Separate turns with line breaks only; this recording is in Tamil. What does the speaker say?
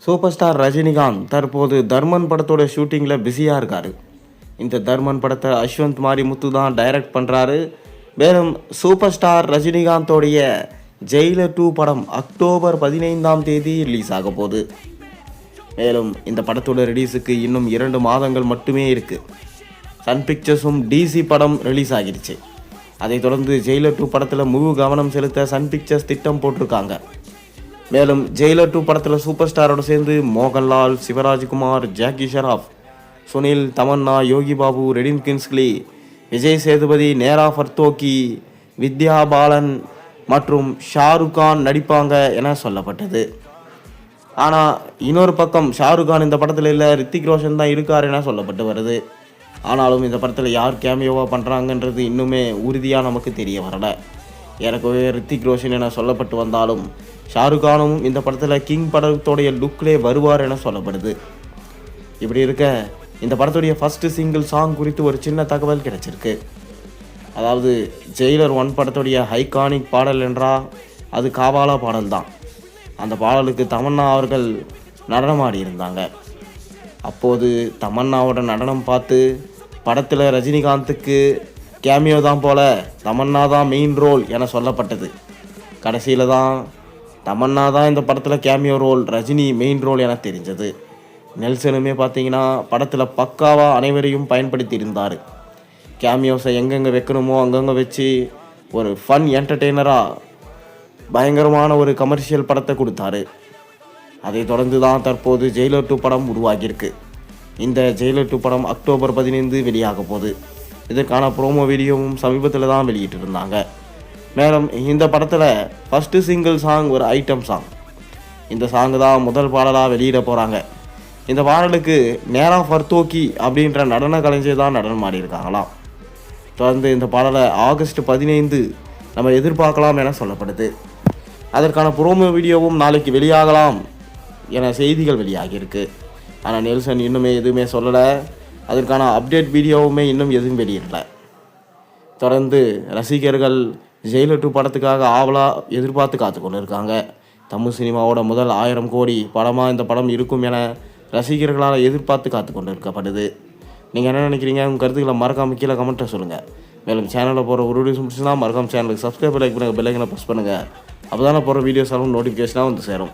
சூப்பர் ஸ்டார் ரஜினிகாந்த் தற்போது தர்மன் படத்தோட ஷூட்டிங்கில் பிஸியாக இருக்கார். இந்த தர்மன் படத்தை அஸ்வந்த் மாரிமுத்து தான் டைரக்ட் பண்ணுறாரு. மேலும் சூப்பர் ஸ்டார் ரஜினிகாந்தோடைய ஜெயிலர் 2 படம் அக்டோபர் 15 ரிலீஸ் ஆக போகுது. மேலும் இந்த படத்தோட ரிலீஸுக்கு இன்னும் 2 மாதங்கள் மட்டுமே இருக்குது. சன் பிக்சர்ஸும் டிசி படம் ரிலீஸ் ஆகிடுச்சு. அதைத் தொடர்ந்து ஜெயிலர் 2 படத்தில் முழு கவனம் செலுத்த சன் பிக்சர்ஸ் திட்டம் போட்டிருக்காங்க. மேலும் ஜெயிலர் 2 படத்தில் சூப்பர் ஸ்டாரோடு சேர்ந்து மோகன்லால், சிவராஜ்குமார், ஜாக்கி ஷெராஃப், சுனில், தமன்னா, யோகி பாபு, ரெடின் கின்ஸ்லி, விஜய் சேதுபதி, நேரா ஃபர்தோக்கி, வித்யா பாலன் மற்றும் ஷாருக் கான் நடிப்பாங்க என சொல்லப்பட்டது. ஆனால் இன்னொரு பக்கம் ஷாருக் கான் இந்த படத்தில் இல்லை, ரித்திக் ரோஷன் தான் இருக்கார் என சொல்லப்பட்டு வருது. ஆனாலும் இந்த படத்தில் யார் கேமியோவாக பண்ணுறாங்கன்றது இன்னுமே உறுதியாக நமக்கு தெரிய வரலை. ஏற்கனவே ரித்திக் ரோஷன் என சொல்லப்பட்டு வந்தாலும் ஷாருக் கானும் இந்த படத்தில் கிங் படத்தோடைய லுக்லேயே வருவார் என சொல்லப்படுது. இப்படி இருக்க இந்த படத்துடைய ஃபஸ்ட்டு சிங்கிள் சாங் குறித்து ஒரு சின்ன தகவல் கிடைச்சிருக்கு. அதாவது ஜெயிலர் 1 படத்துடைய ஐகானிக் பாடல் என்றால் அது காவாலா பாடல் தான். அந்த பாடலுக்கு தமன்னா அவர்கள் நடனமாடி இருந்தாங்க. அப்போது தமன்னாவோட நடனம் பார்த்து படத்தில் ரஜினிகாந்துக்கு கேமியோ தான் போல, தமன்னா தான் மெயின் ரோல் என சொல்லப்பட்டது. கடைசியில் தான் தமன்னா தான் இந்த படத்தில் cameo role, Rajini main role என தெரிஞ்சது. நெல்சனுமே பார்த்தீங்கன்னா படத்தில் பக்காவாக அனைவரையும் பயன்படுத்தி இருந்தார். கேமியோஸை எங்கெங்கே வைக்கணுமோ அங்கங்கே வச்சு ஒரு ஃபன் என்டர்டெய்னராக பயங்கரமான ஒரு கமர்ஷியல் படத்தை கொடுத்தாரு. அதை தொடர்ந்து தான் தற்போது ஜெயிலர் 2 படம் உருவாகியிருக்கு. இந்த ஜெயிலர் 2 படம் அக்டோபர் 15 வெளியாக போகுது. இதற்கான ப்ரோமோ வீடியோவும் சமீபத்தில் தான் வெளியிட்டு இருந்தாங்க. மேலும் இந்த படத்தில் ஃபஸ்ட்டு சிங்கிள் சாங் ஒரு ஐட்டம் சாங். இந்த சாங் தான் முதல் பாடலாக வெளியிட போகிறாங்க. இந்த பாடலுக்கு நேரா ஃபர்தோக்கி அப்படின்ற நடன கலைஞர் தான் நடனம் ஆடியிருக்காங்களாம். தொடர்ந்து இந்த பாடலை ஆகஸ்ட் 15 நம்ம எதிர்பார்க்கலாம் என சொல்லப்படுது. அதற்கான ப்ரோமோ வீடியோவும் நாளைக்கு வெளியாகலாம் என செய்திகள் வெளியாகியிருக்கு. ஆனால் நெல்சன் இன்னுமே எதுவுமே சொல்லலை. அதற்கான அப்டேட் வீடியோவுமே இன்னும் எதுவும் வெளியிடலை. தொடர்ந்து ரசிகர்கள் ஜெயிலர் 2 படத்துக்காக ஆவலாக எதிர்பார்த்து காத்து கொண்டு இருக்காங்க. தமிழ் சினிமாவோட முதல் 1000 கோடி படமாக இந்த படம் இருக்கும் என ரசிகர்களால் எதிர்பார்த்து காத்து கொண்டு இருக்கப்படுது. நீங்கள் என்ன நினைக்கிறீங்க? உங்கள் கருத்துக்களை மறக்காமல் கீழே கமெண்ட்டை சொல்லுங்கள். மேலும் சேனலில் போகிற ஒரு வீடியோஸ் முடிச்சுன்னா மறக்காமல் சேனலுக்கு சப்ஸ்கிரைப் லைக் பண்ணுங்கள், பெல் ஐக்கனை ப்ரெஸ் பண்ணுங்கள். அப்போ தானே போகிற வீடியோஸ் எல்லாம் நோட்டிஃபிகேஷனாக வந்து சேரும்.